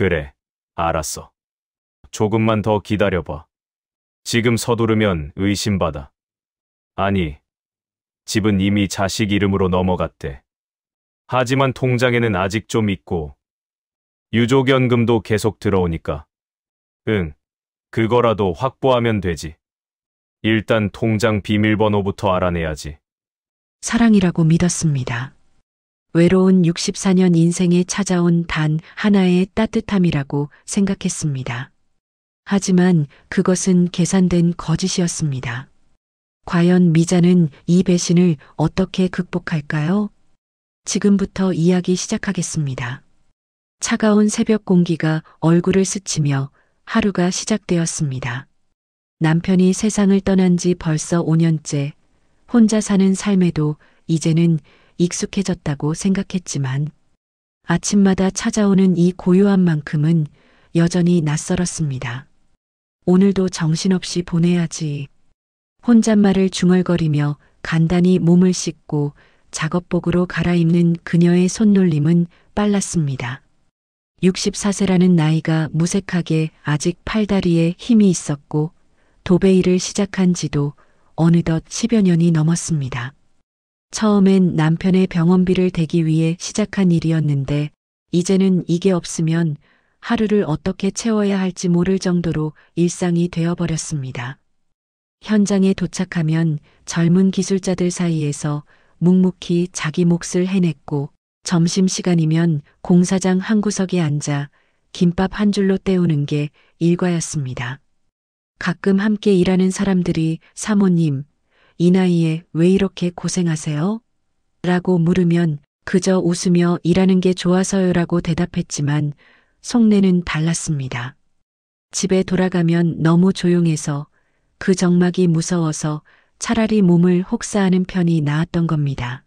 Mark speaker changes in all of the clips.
Speaker 1: 그래, 알았어. 조금만 더 기다려봐. 지금 서두르면 의심받아. 아니, 집은 이미 자식 이름으로 넘어갔대. 하지만 통장에는 아직 좀 있고, 유족연금도 계속 들어오니까. 응, 그거라도 확보하면 되지. 일단 통장 비밀번호부터 알아내야지.
Speaker 2: 사랑이라고 믿었습니다. 외로운 64년 인생에 찾아온 단 하나의 따뜻함이라고 생각했습니다. 하지만 그것은 계산된 거짓이었습니다. 과연 미자는 이 배신을 어떻게 극복할까요? 지금부터 이야기 시작하겠습니다. 차가운 새벽 공기가 얼굴을 스치며 하루가 시작되었습니다. 남편이 세상을 떠난 지 벌써 5년째, 혼자 사는 삶에도 이제는 익숙해졌다고 생각했지만 아침마다 찾아오는 이 고요함만큼은 여전히 낯설었습니다. 오늘도 정신없이 보내야지. 혼잣말을 중얼거리며 간단히 몸을 씻고 작업복으로 갈아입는 그녀의 손놀림은 빨랐습니다. 64세라는 나이가 무색하게 아직 팔다리에 힘이 있었고 도배일을 시작한 지도 어느덧 10여 년이 넘었습니다. 처음엔 남편의 병원비를 대기 위해 시작한 일이었는데 이제는 이게 없으면 하루를 어떻게 채워야 할지 모를 정도로 일상이 되어버렸습니다. 현장에 도착하면 젊은 기술자들 사이에서 묵묵히 자기 몫을 해냈고 점심시간이면 공사장 한 구석에 앉아 김밥 한 줄로 때우는 게 일과였습니다. 가끔 함께 일하는 사람들이 사모님, 이 나이에 왜 이렇게 고생하세요? 라고 물으면 그저 웃으며 일하는 게 좋아서요라고 대답했지만 속내는 달랐습니다. 집에 돌아가면 너무 조용해서 그 정막이 무서워서 차라리 몸을 혹사하는 편이 나았던 겁니다.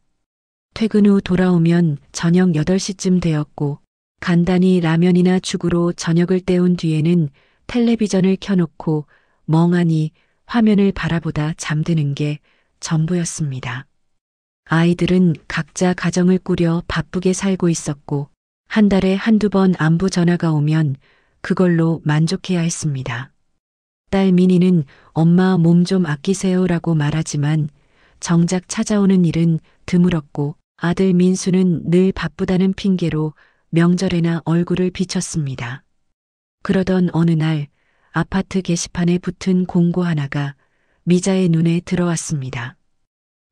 Speaker 2: 퇴근 후 돌아오면 저녁 8시쯤 되었고 간단히 라면이나 죽으로 저녁을 때운 뒤에는 텔레비전을 켜놓고 멍하니 화면을 바라보다 잠드는 게 전부였습니다. 아이들은 각자 가정을 꾸려 바쁘게 살고 있었고 한 달에 한두 번 안부 전화가 오면 그걸로 만족해야 했습니다. 딸 미니는 엄마 몸 좀 아끼세요라고 말하지만 정작 찾아오는 일은 드물었고 아들 민수는 늘 바쁘다는 핑계로 명절에나 얼굴을 비쳤습니다. 그러던 어느 날 아파트 게시판에 붙은 공고 하나가 미자의 눈에 들어왔습니다.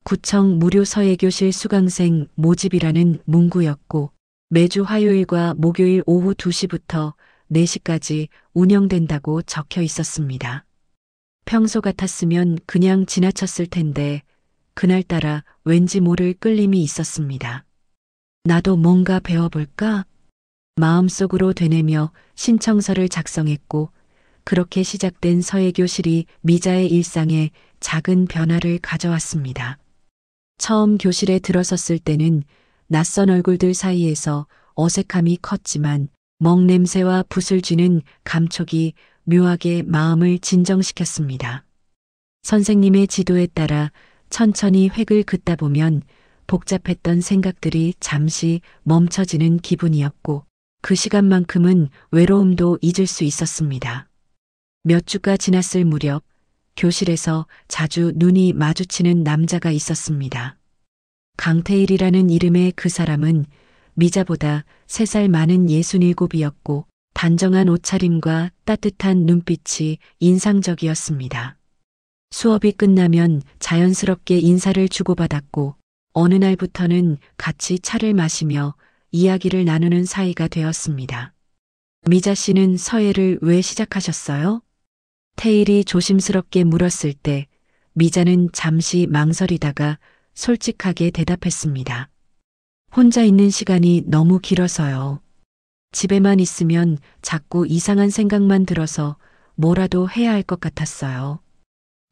Speaker 2: 구청 무료 서예교실 수강생 모집이라는 문구였고 매주 화요일과 목요일 오후 2시부터 4시까지 운영된다고 적혀 있었습니다. 평소 같았으면 그냥 지나쳤을 텐데 그날따라 왠지 모를 끌림이 있었습니다. 나도 뭔가 배워볼까? 마음속으로 되뇌며 신청서를 작성했고 그렇게 시작된 서예교실이 미자의 일상에 작은 변화를 가져왔습니다. 처음 교실에 들어섰을 때는 낯선 얼굴들 사이에서 어색함이 컸지만 먹 냄새와 붓을 쥐는 감촉이 묘하게 마음을 진정시켰습니다. 선생님의 지도에 따라 천천히 획을 긋다 보면 복잡했던 생각들이 잠시 멈춰지는 기분이었고 그 시간만큼은 외로움도 잊을 수 있었습니다. 몇 주가 지났을 무렵 교실에서 자주 눈이 마주치는 남자가 있었습니다. 강태일이라는 이름의 그 사람은 미자보다 3살 많은 67이었고 단정한 옷차림과 따뜻한 눈빛이 인상적이었습니다. 수업이 끝나면 자연스럽게 인사를 주고받았고 어느 날부터는 같이 차를 마시며 이야기를 나누는 사이가 되었습니다. 미자 씨는 서예를 왜 시작하셨어요? 태일이 조심스럽게 물었을 때 미자는 잠시 망설이다가 솔직하게 대답했습니다. 혼자 있는 시간이 너무 길어서요. 집에만 있으면 자꾸 이상한 생각만 들어서 뭐라도 해야 할 것 같았어요.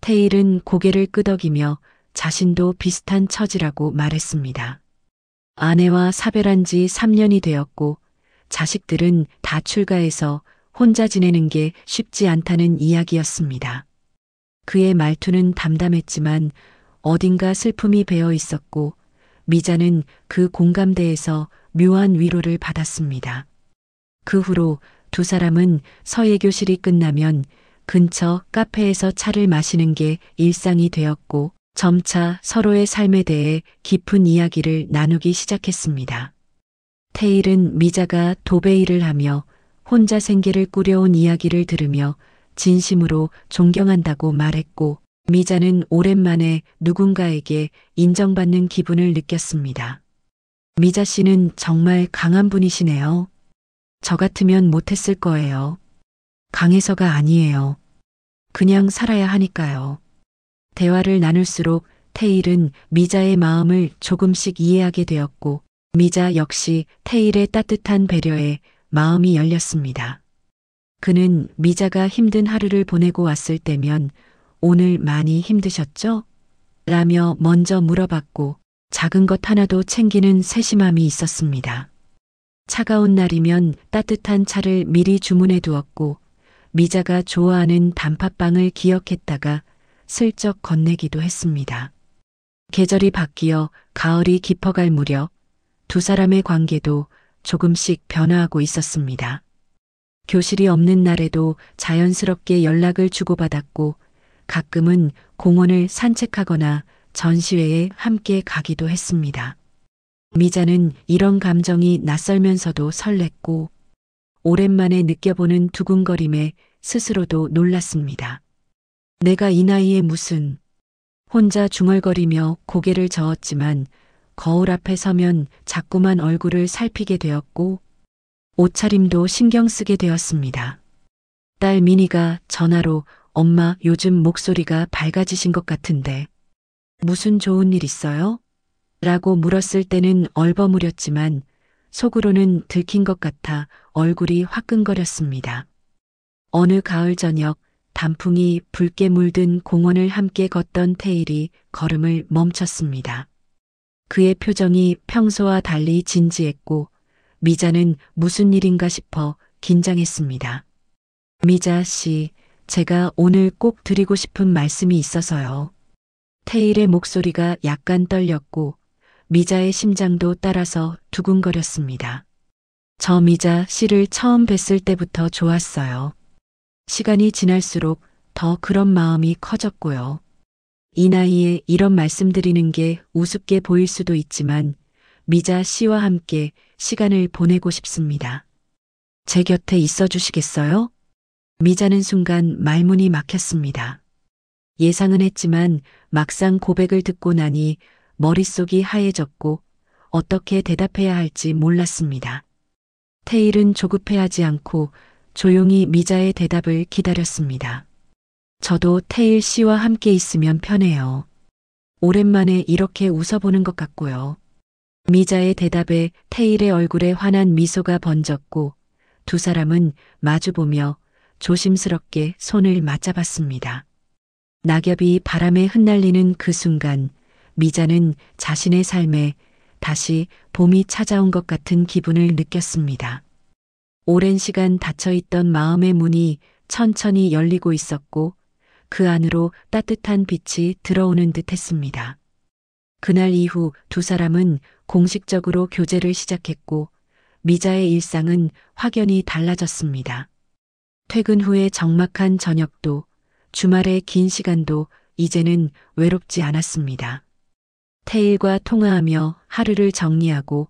Speaker 2: 태일은 고개를 끄덕이며 자신도 비슷한 처지라고 말했습니다. 아내와 사별한 지 3년이 되었고 자식들은 다 출가해서 혼자 지내는 게 쉽지 않다는 이야기였습니다. 그의 말투는 담담했지만 어딘가 슬픔이 배어 있었고 미자는 그 공감대에서 묘한 위로를 받았습니다. 그 후로 두 사람은 서예 교실이 끝나면 근처 카페에서 차를 마시는 게 일상이 되었고 점차 서로의 삶에 대해 깊은 이야기를 나누기 시작했습니다. 테일은 미자가 도배 일을 하며 혼자 생계를 꾸려온 이야기를 들으며 진심으로 존경한다고 말했고 미자는 오랜만에 누군가에게 인정받는 기분을 느꼈습니다. 미자 씨는 정말 강한 분이시네요. 저 같으면 못했을 거예요. 강해서가 아니에요. 그냥 살아야 하니까요. 대화를 나눌수록 테일은 미자의 마음을 조금씩 이해하게 되었고 미자 역시 테일의 따뜻한 배려에 마음이 열렸습니다. 그는 미자가 힘든 하루를 보내고 왔을 때면 오늘 많이 힘드셨죠? 라며 먼저 물어봤고 작은 것 하나도 챙기는 세심함이 있었습니다. 차가운 날이면 따뜻한 차를 미리 주문해 두었고 미자가 좋아하는 단팥빵을 기억했다가 슬쩍 건네기도 했습니다. 계절이 바뀌어 가을이 깊어갈 무렵 두 사람의 관계도 조금씩 변화하고 있었습니다. 교실이 없는 날에도 자연스럽게 연락을 주고받았고 가끔은 공원을 산책하거나 전시회에 함께 가기도 했습니다. 미자는 이런 감정이 낯설면서도 설렜고 오랜만에 느껴보는 두근거림에 스스로도 놀랐습니다. 내가 이 나이에 무슨 혼자 중얼거리며 고개를 저었지만 거울 앞에 서면 자꾸만 얼굴을 살피게 되었고 옷차림도 신경 쓰게 되었습니다. 딸 미니가 전화로 엄마 요즘 목소리가 밝아지신 것 같은데 무슨 좋은 일 있어요? 라고 물었을 때는 얼버무렸지만 속으로는 들킨 것 같아 얼굴이 화끈거렸습니다. 어느 가을 저녁 단풍이 붉게 물든 공원을 함께 걷던 테일이 걸음을 멈췄습니다. 그의 표정이 평소와 달리 진지했고 미자는 무슨 일인가 싶어 긴장했습니다. 미자 씨, 제가 오늘 꼭 드리고 싶은 말씀이 있어서요. 테일의 목소리가 약간 떨렸고 미자의 심장도 따라서 두근거렸습니다. 저 미자 씨를 처음 뵀을 때부터 좋았어요. 시간이 지날수록 더 그런 마음이 커졌고요. 이 나이에 이런 말씀드리는 게 우습게 보일 수도 있지만 미자 씨와 함께 시간을 보내고 싶습니다. 제 곁에 있어 주시겠어요? 미자는 순간 말문이 막혔습니다. 예상은 했지만 막상 고백을 듣고 나니 머릿속이 하얘졌고 어떻게 대답해야 할지 몰랐습니다. 테일은 조급해하지 않고 조용히 미자의 대답을 기다렸습니다. 저도 테일 씨와 함께 있으면 편해요. 오랜만에 이렇게 웃어보는 것 같고요. 미자의 대답에 테일의 얼굴에 환한 미소가 번졌고 두 사람은 마주보며 조심스럽게 손을 맞잡았습니다. 낙엽이 바람에 흩날리는 그 순간 미자는 자신의 삶에 다시 봄이 찾아온 것 같은 기분을 느꼈습니다. 오랜 시간 닫혀있던 마음의 문이 천천히 열리고 있었고 그 안으로 따뜻한 빛이 들어오는 듯 했습니다. 그날 이후 두 사람은 공식적으로 교제를 시작했고 미자의 일상은 확연히 달라졌습니다. 퇴근 후의 적막한 저녁도 주말의 긴 시간도 이제는 외롭지 않았습니다. 테일과 통화하며 하루를 정리하고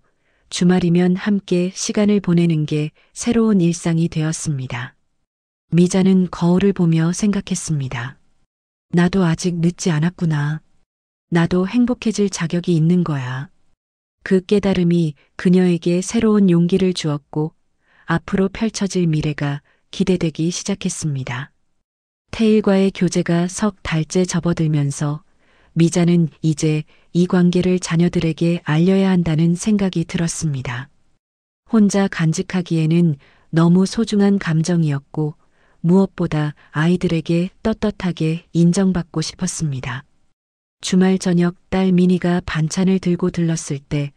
Speaker 2: 주말이면 함께 시간을 보내는 게 새로운 일상이 되었습니다. 미자는 거울을 보며 생각했습니다. 나도 아직 늦지 않았구나. 나도 행복해질 자격이 있는 거야. 그 깨달음이 그녀에게 새로운 용기를 주었고 앞으로 펼쳐질 미래가 기대되기 시작했습니다. 테일과의 교제가 석 달째 접어들면서 미자는 이제 이 관계를 자녀들에게 알려야 한다는 생각이 들었습니다. 혼자 간직하기에는 너무 소중한 감정이었고 무엇보다 아이들에게 떳떳하게 인정받고 싶었습니다. 주말 저녁 딸 미니가 반찬을 들고 들렀을 때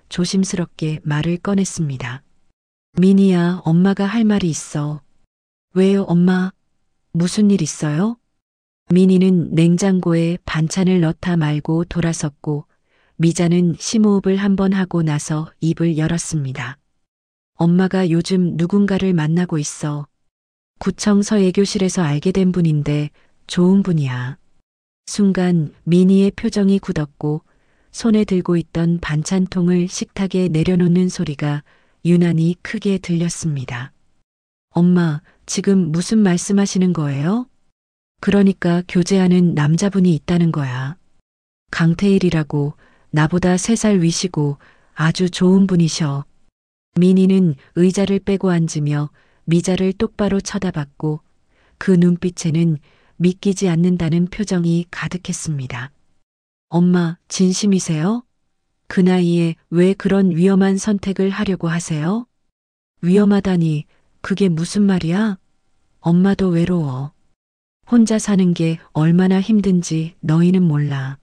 Speaker 2: 조심스럽게 말을 꺼냈습니다. 미니야, 엄마가 할 말이 있어. 왜요, 엄마? 무슨 일 있어요? 미니는 냉장고에 반찬을 넣다 말고 돌아섰고 미자는 심호흡을 한번 하고 나서 입을 열었습니다. 엄마가 요즘 누군가를 만나고 있어. 구청 서예교실에서 알게 된 분인데 좋은 분이야. 순간 미니의 표정이 굳었고 손에 들고 있던 반찬통을 식탁에 내려놓는 소리가 유난히 크게 들렸습니다. 엄마, 지금 무슨 말씀하시는 거예요? 그러니까 교제하는 남자분이 있다는 거야. 강태일이라고 나보다 3살 위시고 아주 좋은 분이셔. 민희는 의자를 빼고 앉으며 미자를 똑바로 쳐다봤고 그 눈빛에는 믿기지 않는다는 표정이 가득했습니다. 엄마, 진심이세요? 그 나이에 왜 그런 위험한 선택을 하려고 하세요? 위험하다니, 그게 무슨 말이야? 엄마도 외로워. 혼자 사는 게 얼마나 힘든지 너희는 몰라.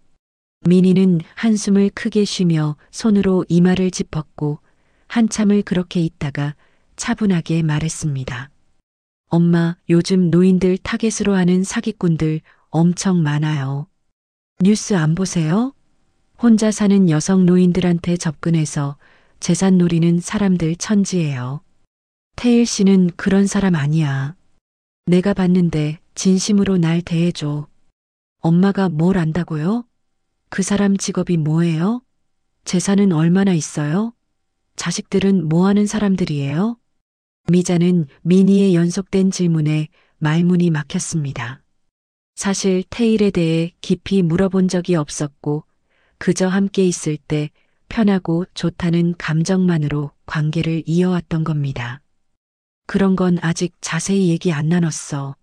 Speaker 2: 민희는 한숨을 크게 쉬며 손으로 이마를 짚었고 한참을 그렇게 있다가 차분하게 말했습니다. 엄마, 요즘 노인들 타겟으로 하는 사기꾼들 엄청 많아요. 뉴스 안 보세요? 혼자 사는 여성 노인들한테 접근해서 재산 노리는 사람들 천지예요. 태일 씨는 그런 사람 아니야. 내가 봤는데 진심으로 날 대해줘. 엄마가 뭘 안다고요? 그 사람 직업이 뭐예요? 재산은 얼마나 있어요? 자식들은 뭐 하는 사람들이에요? 미자는 미니의 연속된 질문에 말문이 막혔습니다. 사실 태일에 대해 깊이 물어본 적이 없었고 그저 함께 있을 때 편하고 좋다는 감정만으로 관계를 이어왔던 겁니다. 그런 건 아직 자세히 얘기 안 나눴어.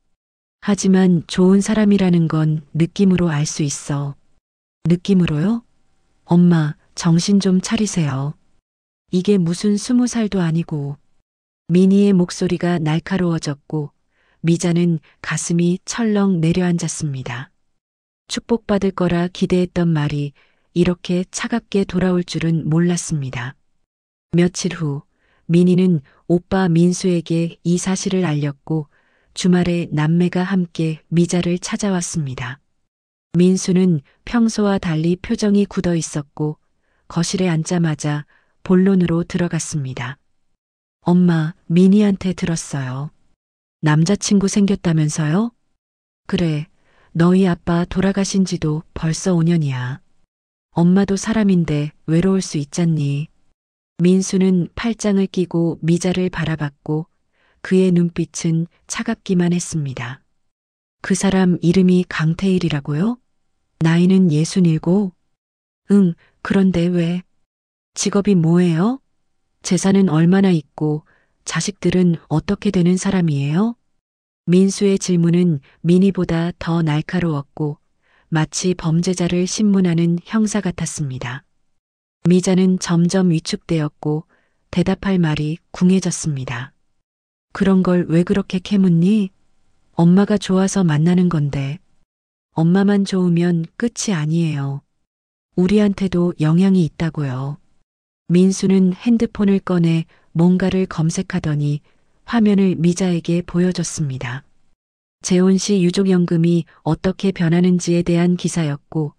Speaker 2: 하지만 좋은 사람이라는 건 느낌으로 알 수 있어. 느낌으로요? 엄마, 정신 좀 차리세요. 이게 무슨 20살도 아니고. 미니의 목소리가 날카로워졌고 미자는 가슴이 철렁 내려앉았습니다. 축복받을 거라 기대했던 말이 이렇게 차갑게 돌아올 줄은 몰랐습니다. 며칠 후 미니는 오빠 민수에게 이 사실을 알렸고 주말에 남매가 함께 미자를 찾아왔습니다. 민수는 평소와 달리 표정이 굳어 있었고 거실에 앉자마자 본론으로 들어갔습니다. 엄마, 미니한테 들었어요. 남자친구 생겼다면서요? 그래, 너희 아빠 돌아가신 지도 벌써 5년이야. 엄마도 사람인데 외로울 수 있잖니. 민수는 팔짱을 끼고 미자를 바라봤고 그의 눈빛은 차갑기만 했습니다. 그 사람 이름이 강태일이라고요? 나이는 67? 응, 그런데 왜? 직업이 뭐예요? 재산은 얼마나 있고 자식들은 어떻게 되는 사람이에요? 민수의 질문은 미니보다 더 날카로웠고 마치 범죄자를 신문하는 형사 같았습니다. 미자는 점점 위축되었고 대답할 말이 궁해졌습니다. 그런 걸 왜 그렇게 캐묻니? 엄마가 좋아서 만나는 건데. 엄마만 좋으면 끝이 아니에요. 우리한테도 영향이 있다고요. 민수는 핸드폰을 꺼내 뭔가를 검색하더니 화면을 미자에게 보여줬습니다. 재혼 시 유족연금이 어떻게 변하는지에 대한 기사였고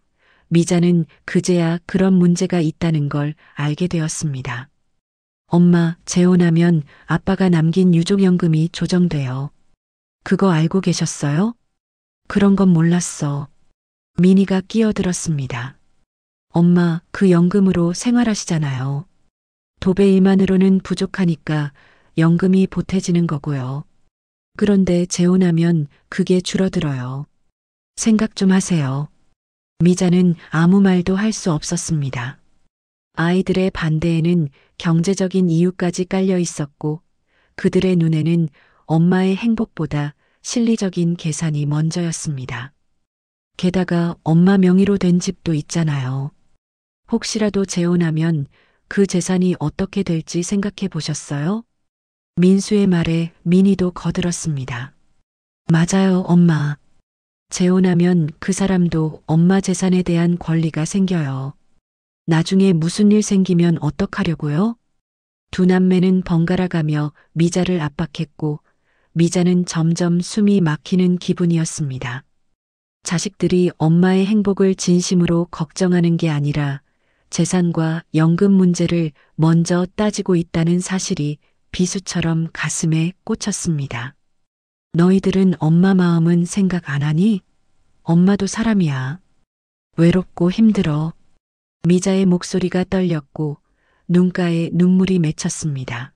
Speaker 2: 미자는 그제야 그런 문제가 있다는 걸 알게 되었습니다. 엄마, 재혼하면 아빠가 남긴 유족연금이 조정돼요. 그거 알고 계셨어요? 그런 건 몰랐어. 미니가 끼어들었습니다. 엄마, 그 연금으로 생활하시잖아요. 도배 일만으로는 부족하니까 연금이 보태지는 거고요. 그런데 재혼하면 그게 줄어들어요. 생각 좀 하세요. 미자는 아무 말도 할 수 없었습니다. 아이들의 반대에는 경제적인 이유까지 깔려 있었고 그들의 눈에는 엄마의 행복보다 실리적인 계산이 먼저였습니다. 게다가 엄마 명의로 된 집도 있잖아요. 혹시라도 재혼하면 그 재산이 어떻게 될지 생각해 보셨어요? 민수의 말에 미니도 거들었습니다. 맞아요, 엄마. 재혼하면 그 사람도 엄마 재산에 대한 권리가 생겨요. 나중에 무슨 일 생기면 어떡하려고요? 두 남매는 번갈아 가며 미자를 압박했고 미자는 점점 숨이 막히는 기분이었습니다. 자식들이 엄마의 행복을 진심으로 걱정하는 게 아니라 재산과 연금 문제를 먼저 따지고 있다는 사실이 비수처럼 가슴에 꽂혔습니다. 너희들은 엄마 마음은 생각 안 하니? 엄마도 사람이야. 외롭고 힘들어. 미자의 목소리가 떨렸고 눈가에 눈물이 맺혔습니다.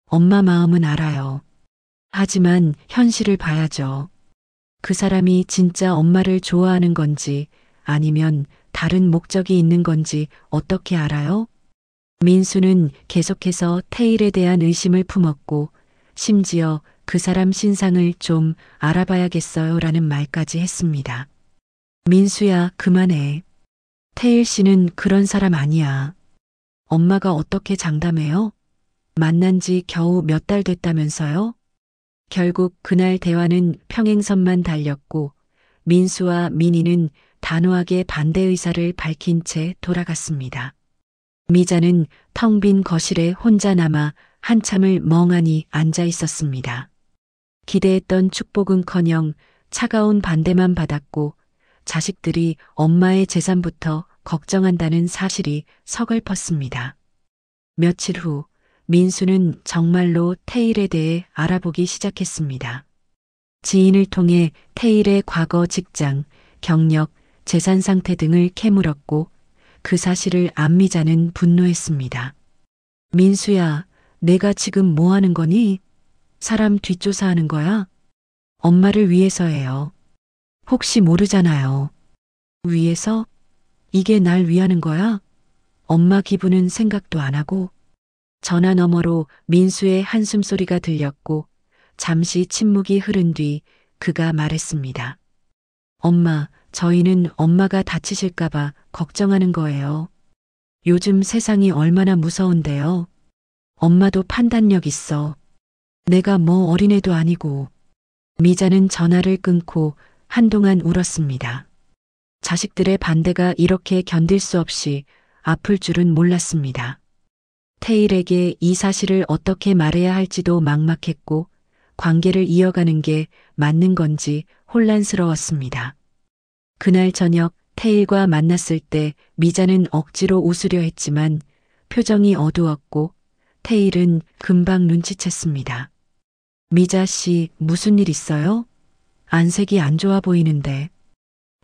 Speaker 2: 엄마 마음은 알아요. 하지만 현실을 봐야죠. 그 사람이 진짜 엄마를 좋아하는 건지 아니면 다른 목적이 있는 건지 어떻게 알아요? 민수는 계속해서 태일에 대한 의심을 품었고 심지어 그 사람 신상을 좀 알아봐야겠어요 라는 말까지 했습니다. 민수야, 그만해. 태일 씨는 그런 사람 아니야. 엄마가 어떻게 장담해요? 만난 지 겨우 몇 달 됐다면서요? 결국 그날 대화는 평행선만 달렸고 민수와 민희는 단호하게 반대 의사를 밝힌 채 돌아갔습니다. 미자는 텅 빈 거실에 혼자 남아 한참을 멍하니 앉아 있었습니다. 기대했던 축복은커녕 차가운 반대만 받았고 자식들이 엄마의 재산부터 걱정한다는 사실이 서글펐습니다. 며칠 후 민수는 정말로 태일에 대해 알아보기 시작했습니다. 지인을 통해 태일의 과거 직장, 경력, 재산 상태 등을 캐물었고 그 사실을 안미자는 분노했습니다. 민수야, 내가 지금 뭐 하는 거니? 사람 뒷조사하는 거야? 엄마를 위해서예요. 혹시 모르잖아요. 위해서? 이게 날 위하는 거야? 엄마 기분은 생각도 안 하고. 전화 너머로 민수의 한숨 소리가 들렸고 잠시 침묵이 흐른 뒤 그가 말했습니다. 엄마, 저희는 엄마가 다치실까봐 걱정하는 거예요. 요즘 세상이 얼마나 무서운데요. 엄마도 판단력 있어. 내가 뭐 어린애도 아니고. 미자는 전화를 끊고 한동안 울었습니다. 자식들의 반대가 이렇게 견딜 수 없이 아플 줄은 몰랐습니다. 태일에게 이 사실을 어떻게 말해야 할지도 막막했고 관계를 이어가는 게 맞는 건지 혼란스러웠습니다. 그날 저녁 태일과 만났을 때 미자는 억지로 웃으려 했지만 표정이 어두웠고 태일은 금방 눈치챘습니다. 미자 씨, 무슨 일 있어요? 안색이 안 좋아 보이는데.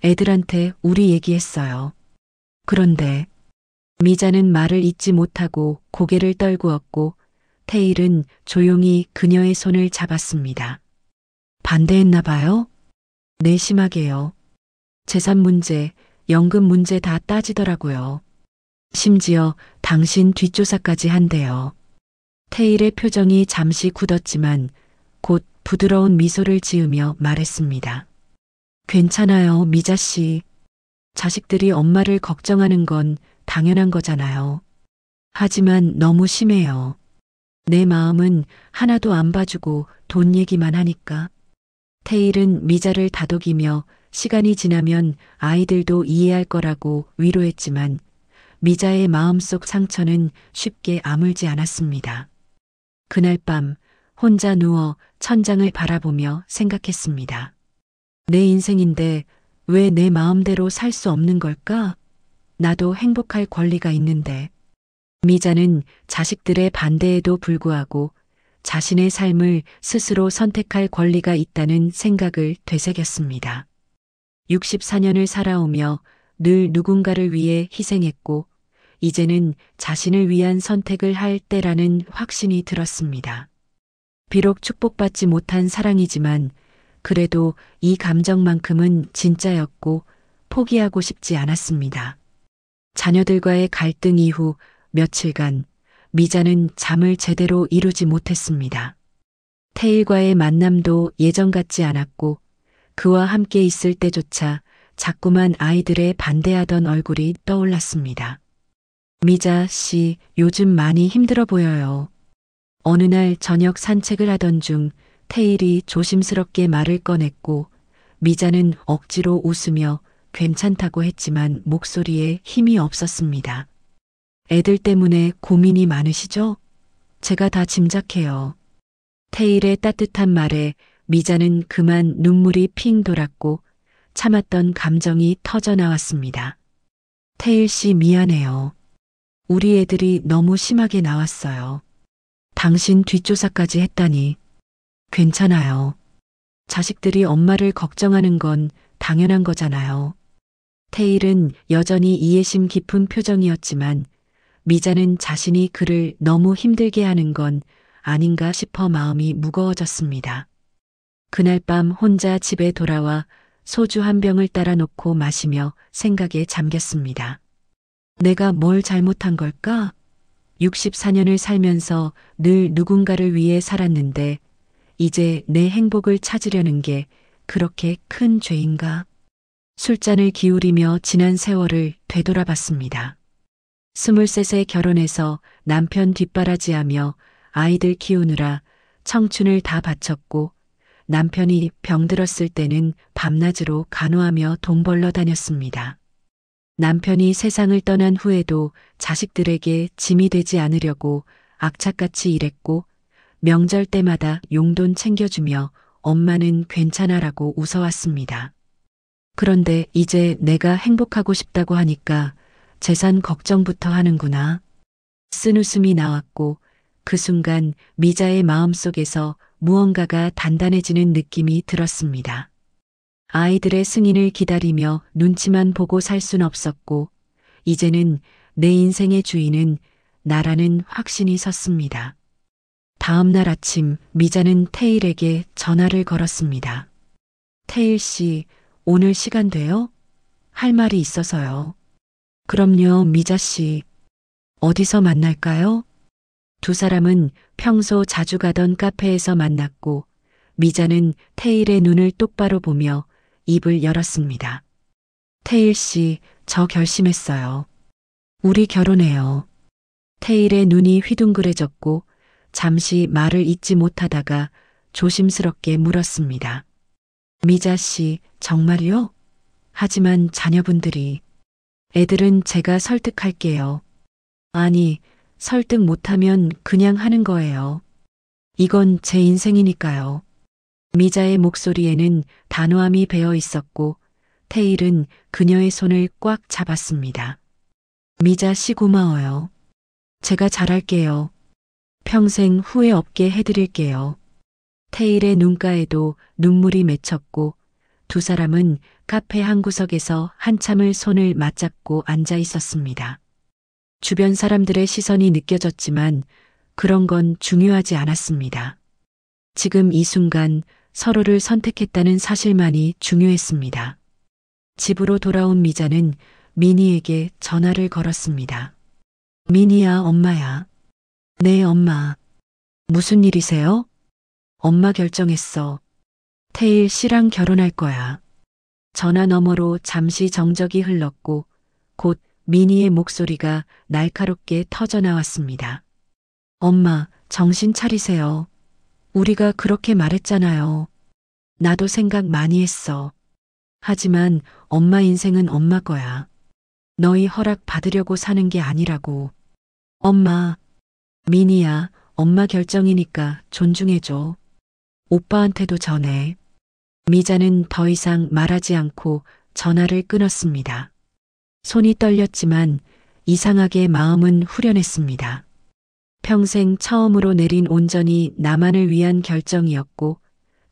Speaker 2: 애들한테 우리 얘기했어요. 그런데 미자는 말을 잇지 못하고 고개를 떨구었고 태일은 조용히 그녀의 손을 잡았습니다. 반대했나 봐요? 네, 심하게요. 재산 문제, 연금 문제 다 따지더라고요. 심지어 당신 뒷조사까지 한대요. 태일의 표정이 잠시 굳었지만 곧 부드러운 미소를 지으며 말했습니다. 괜찮아요, 미자 씨. 자식들이 엄마를 걱정하는 건 당연한 거잖아요. 하지만 너무 심해요. 내 마음은 하나도 안 봐주고 돈 얘기만 하니까. 태일은 미자를 다독이며 시간이 지나면 아이들도 이해할 거라고 위로했지만 미자의 마음속 상처는 쉽게 아물지 않았습니다. 그날 밤 혼자 누워 천장을 바라보며 생각했습니다. 내 인생인데 왜 내 마음대로 살 수 없는 걸까? 나도 행복할 권리가 있는데. 미자는 자식들의 반대에도 불구하고 자신의 삶을 스스로 선택할 권리가 있다는 생각을 되새겼습니다. 64년을 살아오며 늘 누군가를 위해 희생했고 이제는 자신을 위한 선택을 할 때라는 확신이 들었습니다. 비록 축복받지 못한 사랑이지만 그래도 이 감정만큼은 진짜였고 포기하고 싶지 않았습니다. 자녀들과의 갈등 이후 며칠간 미자는 잠을 제대로 이루지 못했습니다. 태일과의 만남도 예전 같지 않았고 그와 함께 있을 때조차 자꾸만 아이들의 반대하던 얼굴이 떠올랐습니다. 미자 씨, 요즘 많이 힘들어 보여요. 어느 날 저녁 산책을 하던 중 태일이 조심스럽게 말을 꺼냈고 미자는 억지로 웃으며 괜찮다고 했지만 목소리에 힘이 없었습니다. 애들 때문에 고민이 많으시죠? 제가 다 짐작해요. 태일의 따뜻한 말에 미자는 그만 눈물이 핑 돌았고 참았던 감정이 터져 나왔습니다. 태일 씨, 미안해요. 우리 애들이 너무 심하게 나왔어요. 당신 뒷조사까지 했다니. 괜찮아요. 자식들이 엄마를 걱정하는 건 당연한 거잖아요. 태일은 여전히 이해심 깊은 표정이었지만 미자는 자신이 그를 너무 힘들게 하는 건 아닌가 싶어 마음이 무거워졌습니다. 그날 밤 혼자 집에 돌아와 소주 한 병을 따라 놓고 마시며 생각에 잠겼습니다. 내가 뭘 잘못한 걸까? 64년을 살면서 늘 누군가를 위해 살았는데 이제 내 행복을 찾으려는 게 그렇게 큰 죄인가? 술잔을 기울이며 지난 세월을 되돌아봤습니다. 23세 결혼해서 남편 뒷바라지하며 아이들 키우느라 청춘을 다 바쳤고 남편이 병들었을 때는 밤낮으로 간호하며 돈 벌러 다녔습니다. 남편이 세상을 떠난 후에도 자식들에게 짐이 되지 않으려고 악착같이 일했고 명절 때마다 용돈 챙겨주며 엄마는 괜찮아라고 웃어왔습니다. 그런데 이제 내가 행복하고 싶다고 하니까 재산 걱정부터 하는구나. 쓴웃음이 나왔고 그 순간 미자의 마음속에서 무언가가 단단해지는 느낌이 들었습니다. 아이들의 승인을 기다리며 눈치만 보고 살 순 없었고 이제는 내 인생의 주인은 나라는 확신이 섰습니다. 다음 날 아침 미자는 태일에게 전화를 걸었습니다. 태일 씨, 오늘 시간 돼요? 할 말이 있어서요. 그럼요, 미자 씨. 어디서 만날까요? 두 사람은 평소 자주 가던 카페에서 만났고 미자는 태일의 눈을 똑바로 보며 입을 열었습니다. 태일 씨, 저 결심했어요. 우리 결혼해요. 태일의 눈이 휘둥그레졌고 잠시 말을 잇지 못하다가 조심스럽게 물었습니다. 미자 씨, 정말요? 하지만 자녀분들이. 애들은 제가 설득할게요. 아니, 설득 못하면 그냥 하는 거예요. 이건 제 인생이니까요. 미자의 목소리에는 단호함이 배어 있었고 태일은 그녀의 손을 꽉 잡았습니다. 미자 씨 고마워요. 제가 잘할게요. 평생 후회 없게 해드릴게요. 태일의 눈가에도 눈물이 맺혔고 두 사람은 카페 한 구석에서 한참을 손을 맞잡고 앉아 있었습니다. 주변 사람들의 시선이 느껴졌지만 그런 건 중요하지 않았습니다. 지금 이 순간 서로를 선택했다는 사실만이 중요했습니다. 집으로 돌아온 미자는 미니에게 전화를 걸었습니다. 미니야, 엄마야. 네, 엄마. 무슨 일이세요? 엄마 결정했어. 태일 씨랑 결혼할 거야. 전화 너머로 잠시 정적이 흘렀고 곧 미니의 목소리가 날카롭게 터져나왔습니다. 엄마, 정신 차리세요. 우리가 그렇게 말했잖아요. 나도 생각 많이 했어. 하지만 엄마 인생은 엄마 거야. 너희 허락 받으려고 사는 게 아니라고. 엄마, 미니야, 엄마 결정이니까 존중해줘. 오빠한테도 전해. 미자는 더 이상 말하지 않고 전화를 끊었습니다. 손이 떨렸지만 이상하게 마음은 후련했습니다. 평생 처음으로 내린 온전히 나만을 위한 결정이었고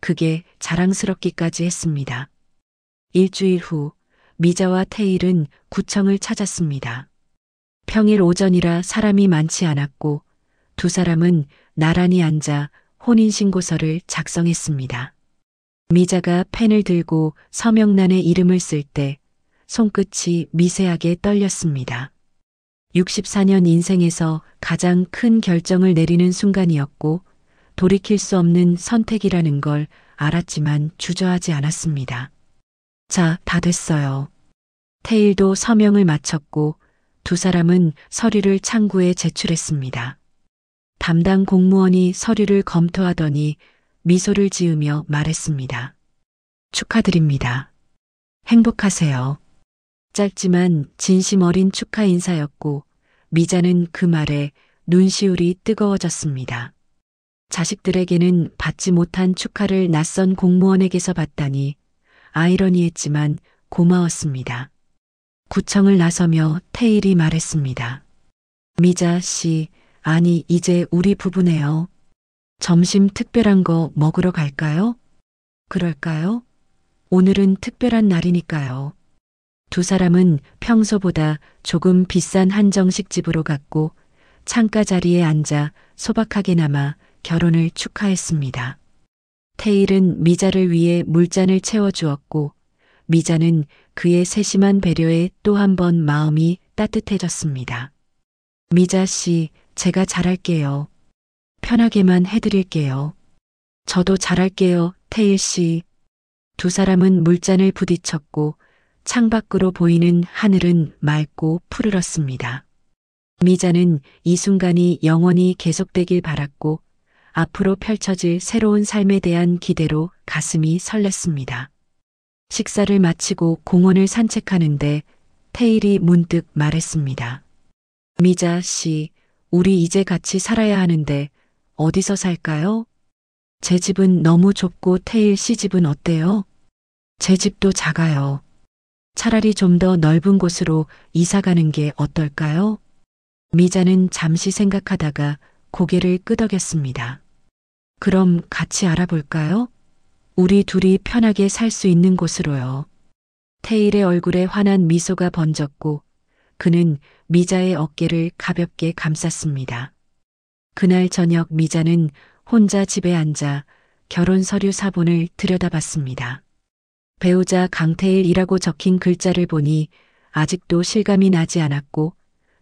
Speaker 2: 그게 자랑스럽기까지 했습니다. 일주일 후 미자와 태일은 구청을 찾았습니다. 평일 오전이라 사람이 많지 않았고 두 사람은 나란히 앉아 혼인신고서를 작성했습니다. 미자가 펜을 들고 서명란에 이름을 쓸 때 손끝이 미세하게 떨렸습니다. 64년 인생에서 가장 큰 결정을 내리는 순간이었고 돌이킬 수 없는 선택이라는 걸 알았지만 주저하지 않았습니다. 자, 다 됐어요. 태일도 서명을 마쳤고 두 사람은 서류를 창구에 제출했습니다. 담당 공무원이 서류를 검토하더니 미소를 지으며 말했습니다. 축하드립니다. 행복하세요. 짧지만 진심 어린 축하 인사였고 미자는 그 말에 눈시울이 뜨거워졌습니다. 자식들에게는 받지 못한 축하를 낯선 공무원에게서 받다니 아이러니했지만 고마웠습니다. 구청을 나서며 태일이 말했습니다. 미자 씨, 아니, 이제 우리 부부네요. 점심 특별한 거 먹으러 갈까요? 그럴까요? 오늘은 특별한 날이니까요. 두 사람은 평소보다 조금 비싼 한정식 집으로 갔고 창가 자리에 앉아 소박하게나마 결혼을 축하했습니다. 테일은 미자를 위해 물잔을 채워주었고 미자는 그의 세심한 배려에 또 한 번 마음이 따뜻해졌습니다. 미자 씨, 제가 잘할게요. 편하게만 해드릴게요. 저도 잘할게요, 테일 씨. 두 사람은 물잔을 부딪혔고 창밖으로 보이는 하늘은 맑고 푸르렀습니다. 미자는 이 순간이 영원히 계속되길 바랐고 앞으로 펼쳐질 새로운 삶에 대한 기대로 가슴이 설렜습니다. 식사를 마치고 공원을 산책하는데 테일이 문득 말했습니다. 미자 씨, 우리 이제 같이 살아야 하는데 어디서 살까요? 제 집은 너무 좁고 테일 씨 집은 어때요? 제 집도 작아요. 차라리 좀 더 넓은 곳으로 이사 가는 게 어떨까요? 미자는 잠시 생각하다가 고개를 끄덕였습니다. 그럼 같이 알아볼까요? 우리 둘이 편하게 살 수 있는 곳으로요. 테일의 얼굴에 환한 미소가 번졌고 그는 미자의 어깨를 가볍게 감쌌습니다. 그날 저녁 미자는 혼자 집에 앉아 결혼 서류 사본을 들여다봤습니다. 배우자 강태일이라고 적힌 글자를 보니 아직도 실감이 나지 않았고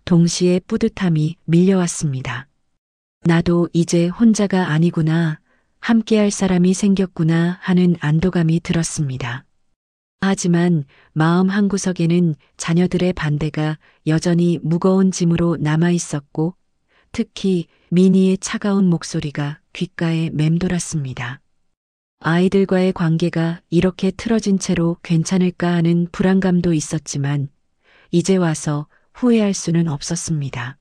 Speaker 2: 동시에 뿌듯함이 밀려왔습니다. 나도 이제 혼자가 아니구나, 함께할 사람이 생겼구나 하는 안도감이 들었습니다. 하지만 마음 한구석에는 자녀들의 반대가 여전히 무거운 짐으로 남아 있었고 특히 미니의 차가운 목소리가 귓가에 맴돌았습니다. 아이들과의 관계가 이렇게 틀어진 채로 괜찮을까 하는 불안감도 있었지만 이제 와서 후회할 수는 없었습니다.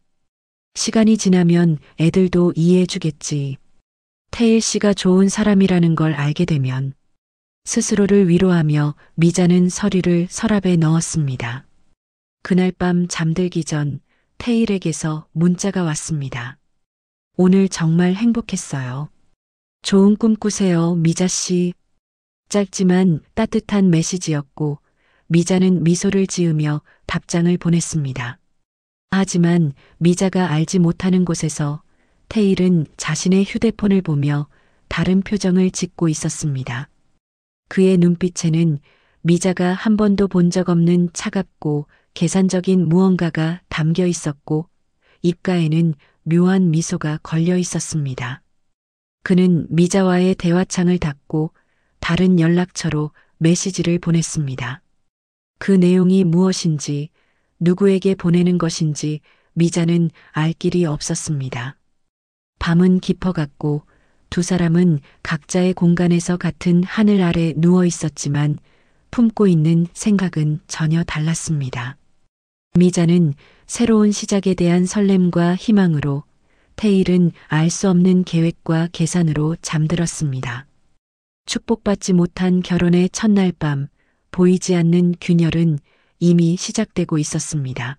Speaker 2: 시간이 지나면 애들도 이해해주겠지. 태일 씨가 좋은 사람이라는 걸 알게 되면 스스로를 위로하며 미자는 서류를 서랍에 넣었습니다. 그날 밤 잠들기 전 태일에게서 문자가 왔습니다. 오늘 정말 행복했어요. 좋은 꿈 꾸세요, 미자 씨. 짧지만 따뜻한 메시지였고 미자는 미소를 지으며 답장을 보냈습니다. 하지만 미자가 알지 못하는 곳에서 테일은 자신의 휴대폰을 보며 다른 표정을 짓고 있었습니다. 그의 눈빛에는 미자가 한 번도 본 적 없는 차갑고 계산적인 무언가가 담겨 있었고 입가에는 묘한 미소가 걸려 있었습니다. 그는 미자와의 대화창을 닫고 다른 연락처로 메시지를 보냈습니다. 그 내용이 무엇인지 누구에게 보내는 것인지 미자는 알 길이 없었습니다. 밤은 깊어갔고 두 사람은 각자의 공간에서 같은 하늘 아래 누워 있었지만 품고 있는 생각은 전혀 달랐습니다. 미자는 새로운 시작에 대한 설렘과 희망으로, 테일은 알 수 없는 계획과 계산으로 잠들었습니다. 축복받지 못한 결혼의 첫날 밤, 보이지 않는 균열은 이미 시작되고 있었습니다.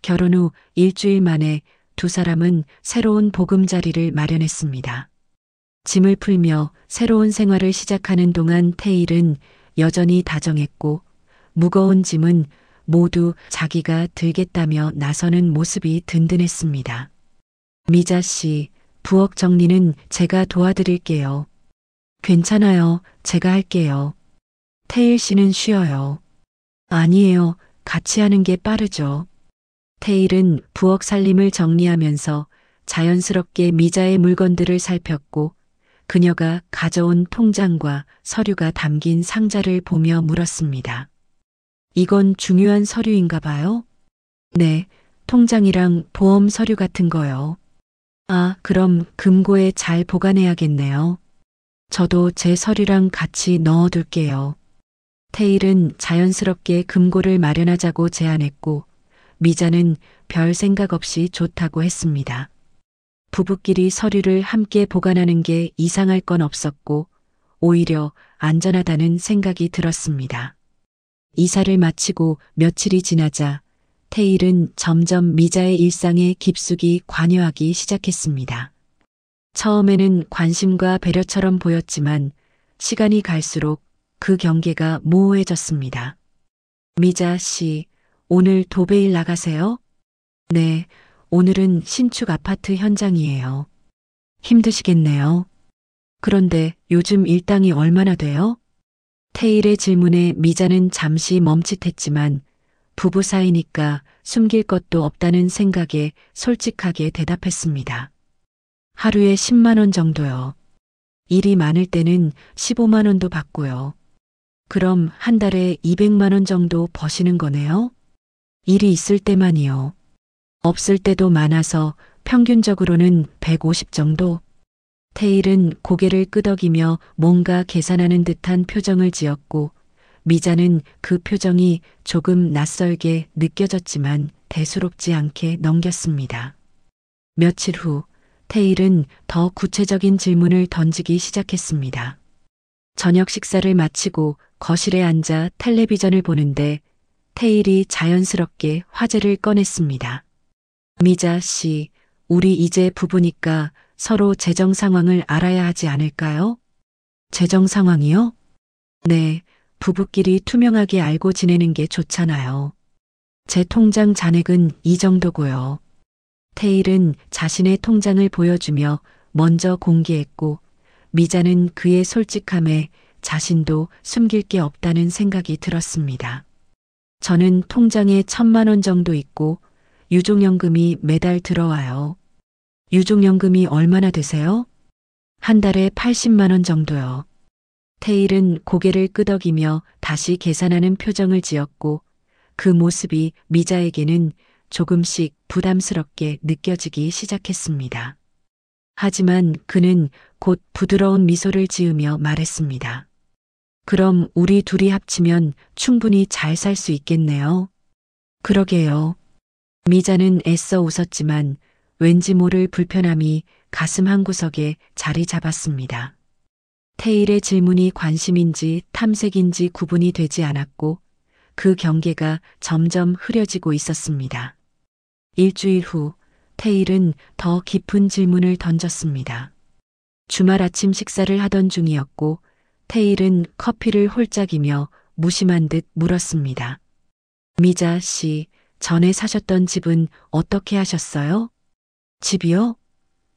Speaker 2: 결혼 후 일주일 만에 두 사람은 새로운 보금자리를 마련했습니다. 짐을 풀며 새로운 생활을 시작하는 동안 테일은 여전히 다정했고 무거운 짐은 모두 자기가 들겠다며 나서는 모습이 든든했습니다. 미자 씨, 부엌 정리는 제가 도와드릴게요. 괜찮아요, 제가 할게요. 테일 씨는 쉬어요. 아니에요, 같이 하는 게 빠르죠. 테일은 부엌 살림을 정리하면서 자연스럽게 미자의 물건들을 살폈고 그녀가 가져온 통장과 서류가 담긴 상자를 보며 물었습니다. 이건 중요한 서류인가 봐요? 네, 통장이랑 보험 서류 같은 거요. 아, 그럼 금고에 잘 보관해야겠네요. 저도 제 서류랑 같이 넣어둘게요. 테일은 자연스럽게 금고를 마련하자고 제안했고 미자는 별 생각 없이 좋다고 했습니다. 부부끼리 서류를 함께 보관하는 게 이상할 건 없었고 오히려 안전하다는 생각이 들었습니다. 이사를 마치고 며칠이 지나자 태일은 점점 미자의 일상에 깊숙이 관여하기 시작했습니다. 처음에는 관심과 배려처럼 보였지만 시간이 갈수록 그 경계가 모호해졌습니다. 미자 씨, 오늘 도배일 나가세요? 네, 오늘은 신축 아파트 현장이에요. 힘드시겠네요. 그런데 요즘 일당이 얼마나 돼요? 태일의 질문에 미자는 잠시 멈칫했지만 부부 사이니까 숨길 것도 없다는 생각에 솔직하게 대답했습니다. 하루에 10만 원 정도요. 일이 많을 때는 15만 원도 받고요. 그럼 한 달에 200만 원 정도 버시는 거네요? 일이 있을 때만이요. 없을 때도 많아서 평균적으로는 150 정도? 태일은 고개를 끄덕이며 뭔가 계산하는 듯한 표정을 지었고 미자는 그 표정이 조금 낯설게 느껴졌지만 대수롭지 않게 넘겼습니다. 며칠 후 태일은 더 구체적인 질문을 던지기 시작했습니다. 저녁 식사를 마치고 거실에 앉아 텔레비전을 보는데 태일이 자연스럽게 화제를 꺼냈습니다. 미자 씨, 우리 이제 부부니까 서로 재정 상황을 알아야 하지 않을까요? 재정 상황이요? 네, 부부끼리 투명하게 알고 지내는 게 좋잖아요. 제 통장 잔액은 이 정도고요. 태일은 자신의 통장을 보여주며 먼저 공개했고 미자는 그의 솔직함에 자신도 숨길 게 없다는 생각이 들었습니다. 저는 통장에 1,000만 원 정도 있고 유족연금이 매달 들어와요. 유족연금이 얼마나 되세요? 한 달에 80만 원 정도요. 태일은 고개를 끄덕이며 다시 계산하는 표정을 지었고 그 모습이 미자에게는 조금씩 부담스럽게 느껴지기 시작했습니다. 하지만 그는 곧 부드러운 미소를 지으며 말했습니다. 그럼 우리 둘이 합치면 충분히 잘 살 수 있겠네요. 그러게요. 미자는 애써 웃었지만 왠지 모를 불편함이 가슴 한구석에 자리 잡았습니다. 태일의 질문이 관심인지 탐색인지 구분이 되지 않았고 그 경계가 점점 흐려지고 있었습니다. 일주일 후 태일은 더 깊은 질문을 던졌습니다. 주말 아침 식사를 하던 중이었고 태일은 커피를 홀짝이며 무심한 듯 물었습니다. 미자 씨, 전에 사셨던 집은 어떻게 하셨어요? 집이요?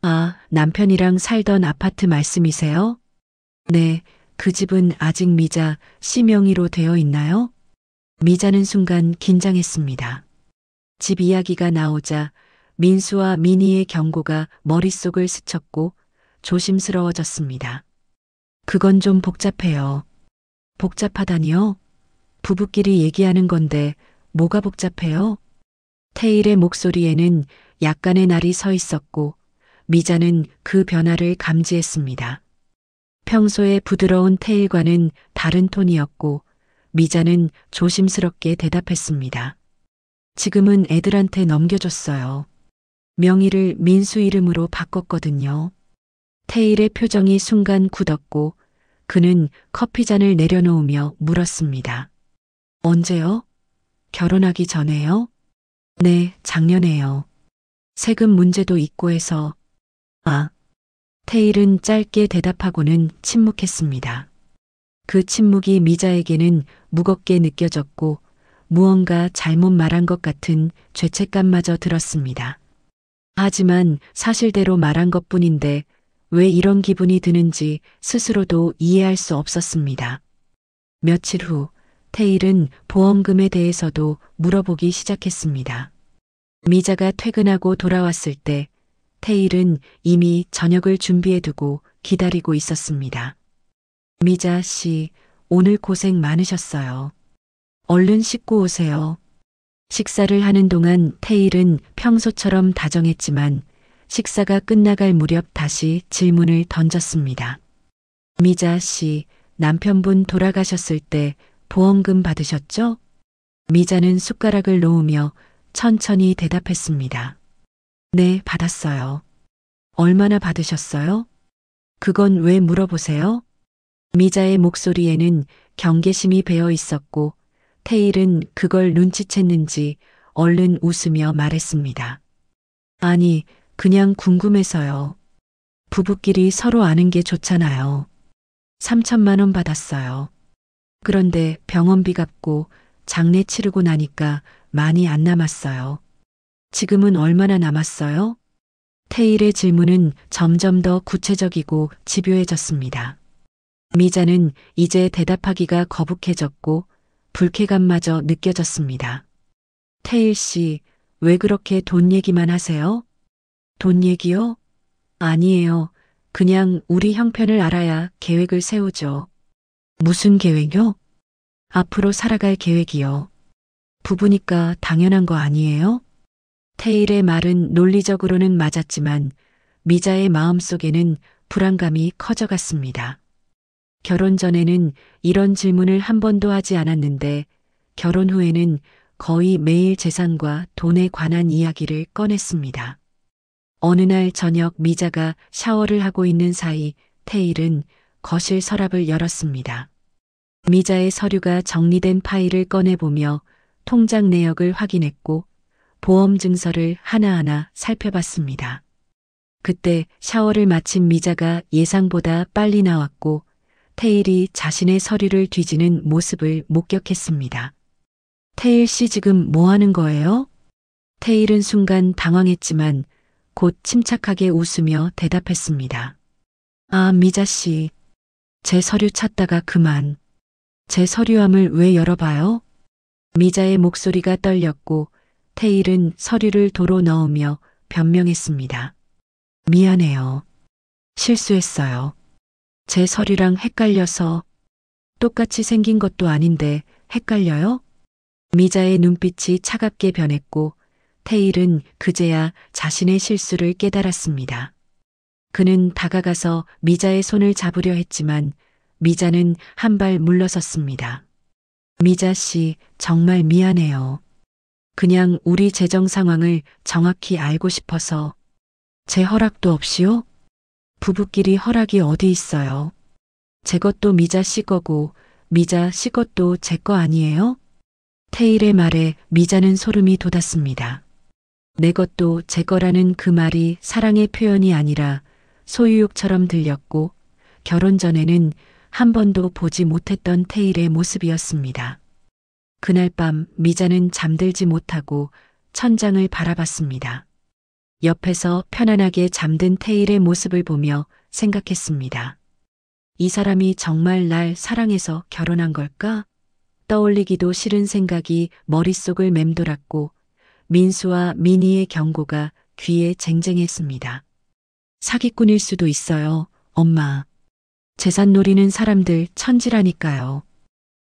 Speaker 2: 아, 남편이랑 살던 아파트 말씀이세요? 네, 그 집은 아직 미자 씨 명의로 되어 있나요? 미자는 순간 긴장했습니다. 집 이야기가 나오자 민수와 미니의 경고가 머릿속을 스쳤고 조심스러워졌습니다. 그건 좀 복잡해요. 복잡하다니요? 부부끼리 얘기하는 건데 뭐가 복잡해요? 태일의 목소리에는 약간의 날이 서 있었고 미자는 그 변화를 감지했습니다. 평소의 부드러운 태일과는 다른 톤이었고 미자는 조심스럽게 대답했습니다. 지금은 애들한테 넘겨줬어요. 명의를 민수 이름으로 바꿨거든요. 태일의 표정이 순간 굳었고 그는 커피잔을 내려놓으며 물었습니다. 언제요? 결혼하기 전에요? 네, 작년에요. 세금 문제도 있고 해서. 아. 태일은 짧게 대답하고는 침묵했습니다. 그 침묵이 미자에게는 무겁게 느껴졌고 무언가 잘못 말한 것 같은 죄책감마저 들었습니다. 하지만 사실대로 말한 것뿐인데 왜 이런 기분이 드는지 스스로도 이해할 수 없었습니다. 며칠 후 태일은 보험금에 대해서도 물어보기 시작했습니다. 미자가 퇴근하고 돌아왔을 때 태일은 이미 저녁을 준비해두고 기다리고 있었습니다. 미자 씨, 오늘 고생 많으셨어요. 얼른 씻고 오세요. 식사를 하는 동안 태일은 평소처럼 다정했지만 식사가 끝나갈 무렵 다시 질문을 던졌습니다. 미자 씨, 남편분 돌아가셨을 때 보험금 받으셨죠? 미자는 숟가락을 놓으며 천천히 대답했습니다. 네, 받았어요. 얼마나 받으셨어요? 그건 왜 물어보세요? 미자의 목소리에는 경계심이 배어 있었고 태일은 그걸 눈치챘는지 얼른 웃으며 말했습니다. 아니, 그냥 궁금해서요. 부부끼리 서로 아는 게 좋잖아요. 3천만 원 받았어요. 그런데 병원비 갚고 장례 치르고 나니까 많이 안 남았어요. 지금은 얼마나 남았어요? 태일의 질문은 점점 더 구체적이고 집요해졌습니다. 미자는 이제 대답하기가 거북해졌고 불쾌감마저 느껴졌습니다. 태일 씨, 왜 그렇게 돈 얘기만 하세요? 돈 얘기요? 아니에요. 그냥 우리 형편을 알아야 계획을 세우죠. 무슨 계획요? 앞으로 살아갈 계획이요. 부부니까 당연한 거 아니에요? 태일의 말은 논리적으로는 맞았지만 미자의 마음속에는 불안감이 커져갔습니다. 결혼 전에는 이런 질문을 한 번도 하지 않았는데 결혼 후에는 거의 매일 재산과 돈에 관한 이야기를 꺼냈습니다. 어느 날 저녁 미자가 샤워를 하고 있는 사이 태일은 거실 서랍을 열었습니다. 미자의 서류가 정리된 파일을 꺼내보며 통장 내역을 확인했고 보험 증서를 하나하나 살펴봤습니다. 그때 샤워를 마친 미자가 예상보다 빨리 나왔고 태일이 자신의 서류를 뒤지는 모습을 목격했습니다. 태일 씨 지금 뭐 하는 거예요? 태일은 순간 당황했지만 곧 침착하게 웃으며 대답했습니다. 아, 미자 씨. 제 서류 찾다가 그만. 제 서류함을 왜 열어봐요? 미자의 목소리가 떨렸고 태일은 서류를 도로 넣으며 변명했습니다. 미안해요. 실수했어요. 제 서류랑 헷갈려서. 똑같이 생긴 것도 아닌데 헷갈려요? 미자의 눈빛이 차갑게 변했고 태일은 그제야 자신의 실수를 깨달았습니다. 그는 다가가서 미자의 손을 잡으려 했지만 미자는 한 발 물러섰습니다. 미자 씨, 정말 미안해요. 그냥 우리 재정 상황을 정확히 알고 싶어서. 제 허락도 없이요? 부부끼리 허락이 어디 있어요? 제 것도 미자 씨 거고 미자 씨 것도 제 거 아니에요? 태일의 말에 미자는 소름이 돋았습니다. 내 것도 제 거라는 그 말이 사랑의 표현이 아니라 소유욕처럼 들렸고 결혼 전에는 한 번도 보지 못했던 태일의 모습이었습니다. 그날 밤 미자는 잠들지 못하고 천장을 바라봤습니다. 옆에서 편안하게 잠든 태일의 모습을 보며 생각했습니다. 이 사람이 정말 날 사랑해서 결혼한 걸까? 떠올리기도 싫은 생각이 머릿속을 맴돌았고 민수와 미니의 경고가 귀에 쟁쟁했습니다. 사기꾼일 수도 있어요, 엄마. 재산 노리는 사람들 천지라니까요.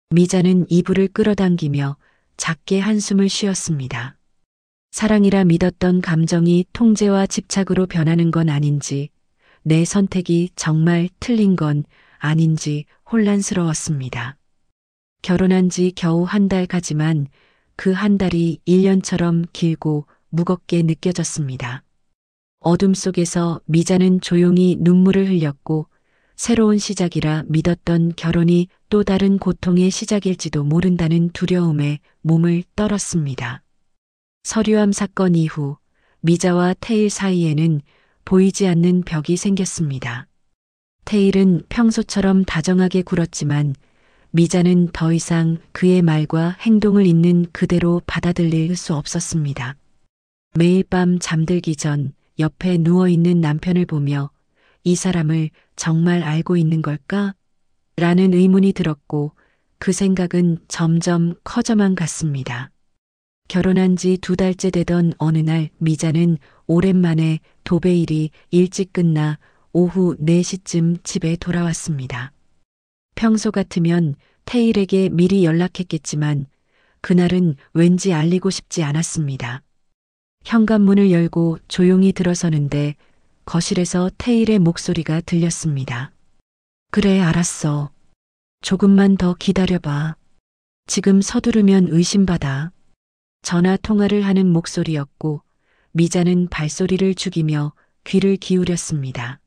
Speaker 2: 미자는 이불을 끌어당기며 작게 한숨을 쉬었습니다. 사랑이라 믿었던 감정이 통제와 집착으로 변하는 건 아닌지, 내 선택이 정말 틀린 건 아닌지 혼란스러웠습니다. 결혼한 지 겨우 한 달 가지만 그 한 달이 1년처럼 길고 무겁게 느껴졌습니다. 어둠 속에서 미자는 조용히 눈물을 흘렸고 새로운 시작이라 믿었던 결혼이 또 다른 고통의 시작일지도 모른다는 두려움에 몸을 떨었습니다. 서류함 사건 이후 미자와 태일 사이에는 보이지 않는 벽이 생겼습니다. 태일은 평소처럼 다정하게 굴었지만 미자는 더 이상 그의 말과 행동을 있는 그대로 받아들일 수 없었습니다. 매일 밤 잠들기 전 옆에 누워있는 남편을 보며 이 사람을 정말 알고 있는 걸까? 라는 의문이 들었고 그 생각은 점점 커져만 갔습니다. 결혼한 지 2달째 되던 어느 날 미자는 오랜만에 도배일이 일찍 끝나 오후 4시쯤 집에 돌아왔습니다. 평소 같으면 태일에게 미리 연락했겠지만 그날은 왠지 알리고 싶지 않았습니다. 현관문을 열고 조용히 들어서는데 거실에서 태일의 목소리가 들렸습니다. 그래, 알았어. 조금만 더 기다려봐. 지금 서두르면 의심받아. 전화 통화를 하는 목소리였고 미자는 발소리를 죽이며 귀를 기울였습니다.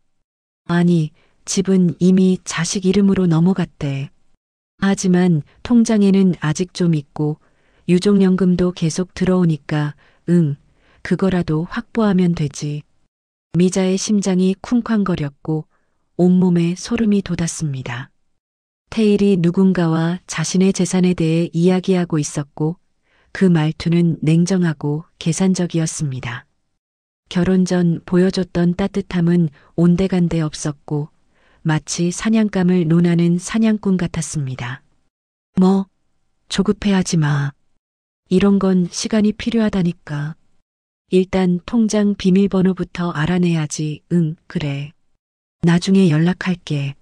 Speaker 2: 아니, 집은 이미 자식 이름으로 넘어갔대. 하지만 통장에는 아직 좀 있고 유족연금도 계속 들어오니까 응, 그거라도 확보하면 되지. 미자의 심장이 쿵쾅거렸고 온몸에 소름이 돋았습니다. 태일이 누군가와 자신의 재산에 대해 이야기하고 있었고 그 말투는 냉정하고 계산적이었습니다. 결혼 전 보여줬던 따뜻함은 온데간데 없었고 마치 사냥감을 논하는 사냥꾼 같았습니다. 뭐, 조급해하지 마. 이런 건 시간이 필요하다니까. 일단 통장 비밀번호부터 알아내야지. 응, 그래. 나중에 연락할게.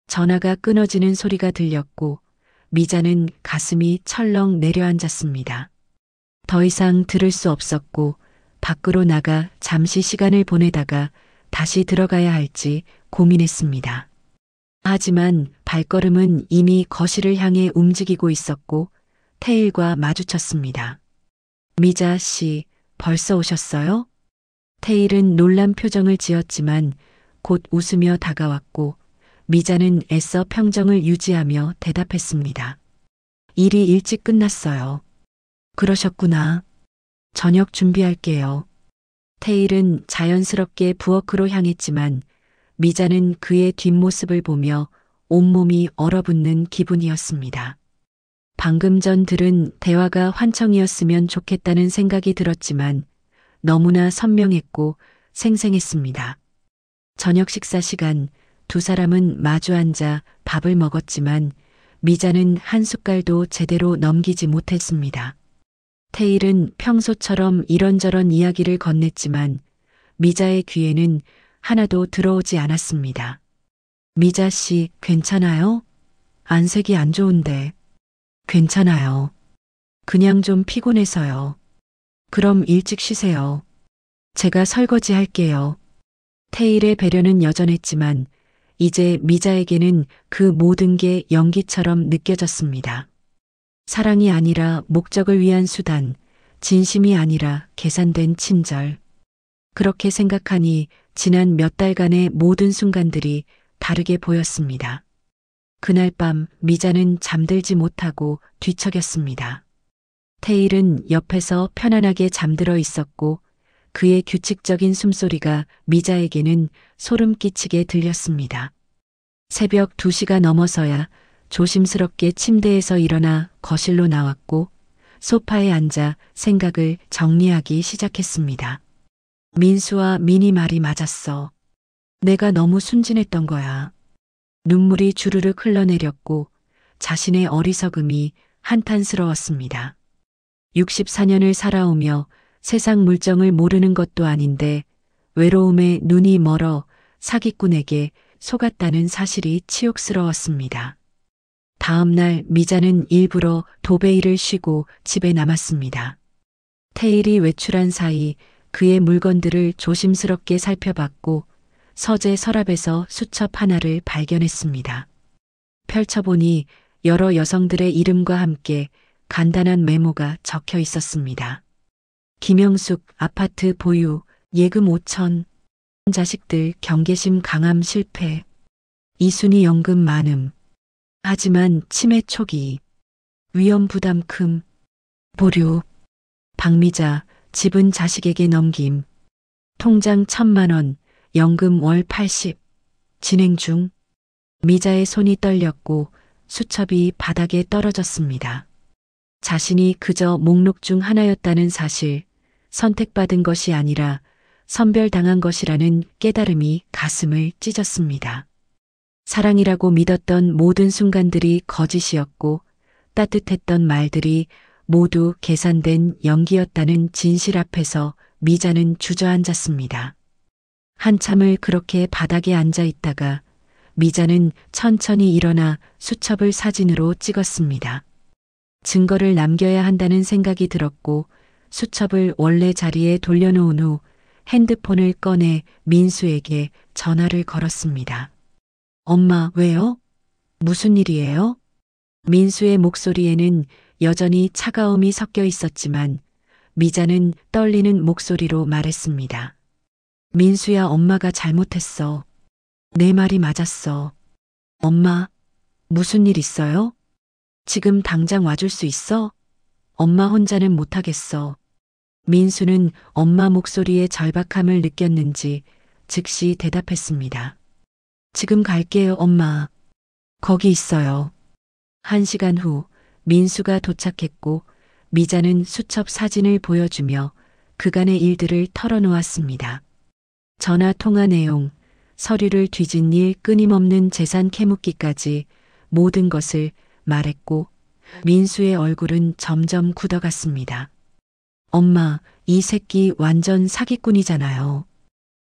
Speaker 2: 전화가 끊어지는 소리가 들렸고 미자는 가슴이 철렁 내려앉았습니다. 더 이상 들을 수 없었고 밖으로 나가 잠시 시간을 보내다가 다시 들어가야 할지 고민했습니다. 하지만 발걸음은 이미 거실을 향해 움직이고 있었고 태일과 마주쳤습니다. 미자 씨, 벌써 오셨어요? 태일은 놀란 표정을 지었지만 곧 웃으며 다가왔고 미자는 애써 평정을 유지하며 대답했습니다. 일이 일찍 끝났어요. 그러셨구나. 저녁 준비할게요. 태일은 자연스럽게 부엌으로 향했지만 미자는 그의 뒷모습을 보며 온몸이 얼어붙는 기분이었습니다. 방금 전 들은 대화가 환청이었으면 좋겠다는 생각이 들었지만 너무나 선명했고 생생했습니다. 저녁 식사 시간 두 사람은 마주 앉아 밥을 먹었지만 미자는 한 숟갈도 제대로 넘기지 못했습니다. 태일은 평소처럼 이런저런 이야기를 건넸지만 미자의 귀에는 하나도 들어오지 않았습니다. 미자 씨, 괜찮아요? 안색이 안 좋은데. 괜찮아요. 그냥 좀 피곤해서요. 그럼 일찍 쉬세요. 제가 설거지 할게요. 태일의 배려는 여전했지만 이제 미자에게는 그 모든 게 연기처럼 느껴졌습니다. 사랑이 아니라 목적을 위한 수단, 진심이 아니라 계산된 친절. 그렇게 생각하니 지난 몇 달간의 모든 순간들이 다르게 보였습니다. 그날 밤 미자는 잠들지 못하고 뒤척였습니다. 태일은 옆에서 편안하게 잠들어 있었고 그의 규칙적인 숨소리가 미자에게는 소름 끼치게 들렸습니다. 새벽 2시가 넘어서야 조심스럽게 침대에서 일어나 거실로 나왔고 소파에 앉아 생각을 정리하기 시작했습니다. 민수와 민이 말이 맞았어. 내가 너무 순진했던 거야. 눈물이 주르륵 흘러내렸고 자신의 어리석음이 한탄스러웠습니다. 64년을 살아오며 세상 물정을 모르는 것도 아닌데 외로움에 눈이 멀어 사기꾼에게 속았다는 사실이 치욕스러웠습니다. 다음 날 미자는 일부러 도베이를 쉬고 집에 남았습니다. 태일이 외출한 사이 그의 물건들을 조심스럽게 살펴봤고 서재 서랍에서 수첩 하나를 발견했습니다. 펼쳐보니 여러 여성들의 이름과 함께 간단한 메모가 적혀 있었습니다. 김영숙 아파트 보유 예금 5천, 자식들 경계심 강함 실패, 이순이 연금 많음. 하지만 치매 초기, 위험 부담 큼, 보류, 박미자 집은 자식에게 넘김, 통장 1,000만 원, 연금 월 80, 진행 중. 미자의 손이 떨렸고 수첩이 바닥에 떨어졌습니다. 자신이 그저 목록 중 하나였다는 사실, 선택받은 것이 아니라 선별당한 것이라는 깨달음이 가슴을 찢었습니다. 사랑이라고 믿었던 모든 순간들이 거짓이었고 따뜻했던 말들이 모두 계산된 연기였다는 진실 앞에서 미자는 주저앉았습니다. 한참을 그렇게 바닥에 앉아 있다가 미자는 천천히 일어나 수첩을 사진으로 찍었습니다. 증거를 남겨야 한다는 생각이 들었고 수첩을 원래 자리에 돌려놓은 후 핸드폰을 꺼내 민수에게 전화를 걸었습니다. 엄마, 왜요? 무슨 일이에요? 민수의 목소리에는 여전히 차가움이 섞여 있었지만 미자는 떨리는 목소리로 말했습니다. 민수야, 엄마가 잘못했어. 내 말이 맞았어. 엄마, 무슨 일 있어요? 지금 당장 와줄 수 있어? 엄마 혼자는 못하겠어. 민수는 엄마 목소리에 절박함을 느꼈는지 즉시 대답했습니다. 지금 갈게요, 엄마. 거기 있어요. 1시간 후 민수가 도착했고 미자는 수첩 사진을 보여주며 그간의 일들을 털어놓았습니다. 전화 통화 내용, 서류를 뒤진 일, 끊임없는 재산 캐묻기까지 모든 것을 말했고 민수의 얼굴은 점점 굳어갔습니다. 엄마, 이 새끼 완전 사기꾼이잖아요.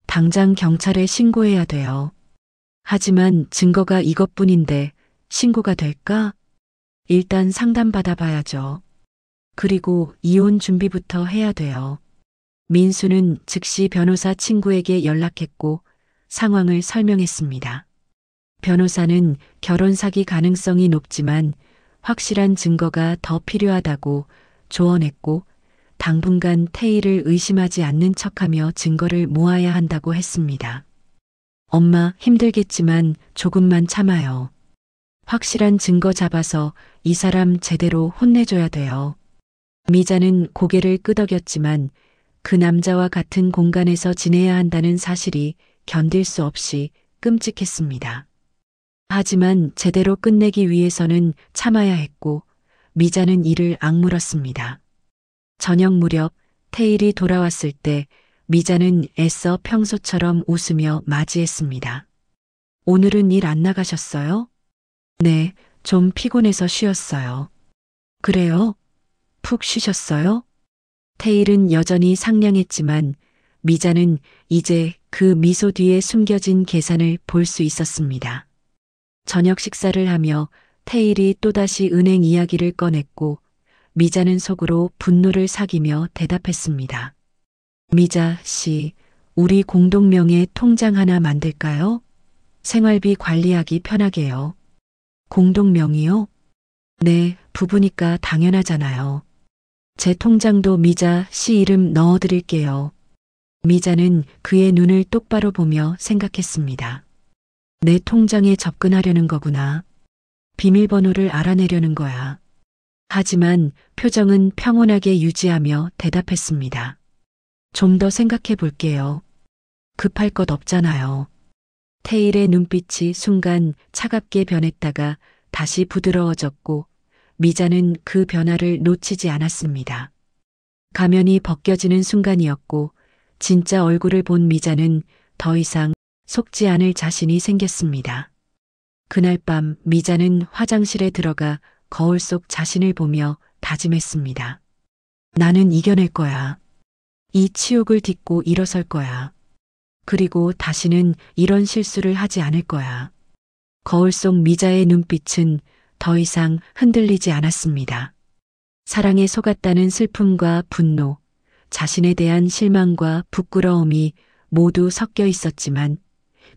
Speaker 2: 당장 경찰에 신고해야 돼요. 하지만 증거가 이것뿐인데 신고가 될까? 일단 상담받아 봐야죠. 그리고 이혼 준비부터 해야 돼요. 민수는 즉시 변호사 친구에게 연락했고 상황을 설명했습니다. 변호사는 결혼 사기 가능성이 높지만 확실한 증거가 더 필요하다고 조언했고 당분간 태희를 의심하지 않는 척하며 증거를 모아야 한다고 했습니다. 엄마 힘들겠지만 조금만 참아요. 확실한 증거 잡아서 이 사람 제대로 혼내줘야 돼요. 미자는 고개를 끄덕였지만 그 남자와 같은 공간에서 지내야 한다는 사실이 견딜 수 없이 끔찍했습니다. 하지만 제대로 끝내기 위해서는 참아야 했고 미자는 이를 악물었습니다. 저녁 무렵 태일이 돌아왔을 때 미자는 애써 평소처럼 웃으며 맞이했습니다. 오늘은 일 안 나가셨어요? 네, 좀 피곤해서 쉬었어요. 그래요? 푹 쉬셨어요? 태일은 여전히 상냥했지만 미자는 이제 그 미소 뒤에 숨겨진 계산을 볼 수 있었습니다. 저녁 식사를 하며 태일이 또다시 은행 이야기를 꺼냈고 미자는 속으로 분노를 사기며 대답했습니다. 미자 씨, 우리 공동명의 통장 하나 만들까요? 생활비 관리하기 편하게요. 공동명의요? 네, 부부니까 당연하잖아요. 제 통장도 미자 씨 이름 넣어드릴게요. 미자는 그의 눈을 똑바로 보며 생각했습니다. 내 통장에 접근하려는 거구나. 비밀번호를 알아내려는 거야. 하지만 표정은 평온하게 유지하며 대답했습니다. 좀 더 생각해 볼게요. 급할 것 없잖아요. 태일의 눈빛이 순간 차갑게 변했다가 다시 부드러워졌고 미자는 그 변화를 놓치지 않았습니다. 가면이 벗겨지는 순간이었고 진짜 얼굴을 본 미자는 더 이상 속지 않을 자신이 생겼습니다. 그날 밤 미자는 화장실에 들어가 거울 속 자신을 보며 다짐했습니다. 나는 이겨낼 거야. 이 치욕을 딛고 일어설 거야. 그리고 다시는 이런 실수를 하지 않을 거야. 거울 속 미자의 눈빛은 더 이상 흔들리지 않았습니다. 사랑에 속았다는 슬픔과 분노, 자신에 대한 실망과 부끄러움이 모두 섞여 있었지만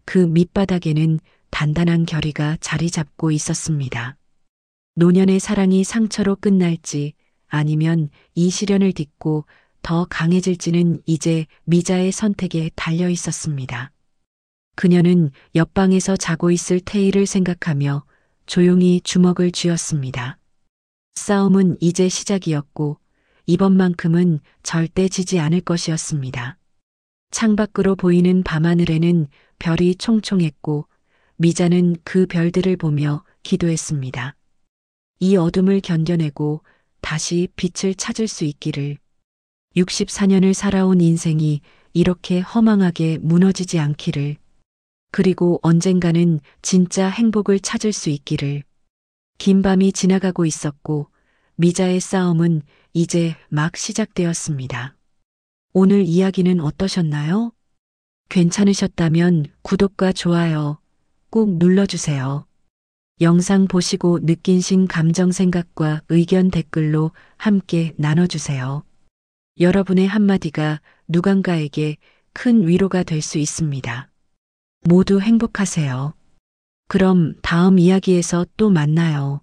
Speaker 2: 그 밑바닥에는 단단한 결의가 자리 잡고 있었습니다. 노년의 사랑이 상처로 끝날지 아니면 이 시련을 딛고 더 강해질지는 이제 미자의 선택에 달려 있었습니다. 그녀는 옆방에서 자고 있을 태희를 생각하며 조용히 주먹을 쥐었습니다. 싸움은 이제 시작이었고 이번만큼은 절대 지지 않을 것이었습니다. 창밖으로 보이는 밤하늘에는 별이 총총했고 미자는 그 별들을 보며 기도했습니다. 이 어둠을 견뎌내고 다시 빛을 찾을 수 있기를. 64년을 살아온 인생이 이렇게 허망하게 무너지지 않기를. 그리고 언젠가는 진짜 행복을 찾을 수 있기를. 긴 밤이 지나가고 있었고 미자의 싸움은 이제 막 시작되었습니다. 오늘 이야기는 어떠셨나요? 괜찮으셨다면 구독과 좋아요 꼭 눌러주세요. 영상 보시고 느끼신 감정 생각과 의견 댓글로 함께 나눠주세요. 여러분의 한마디가 누군가에게 큰 위로가 될 수 있습니다. 모두 행복하세요. 그럼 다음 이야기에서 또 만나요.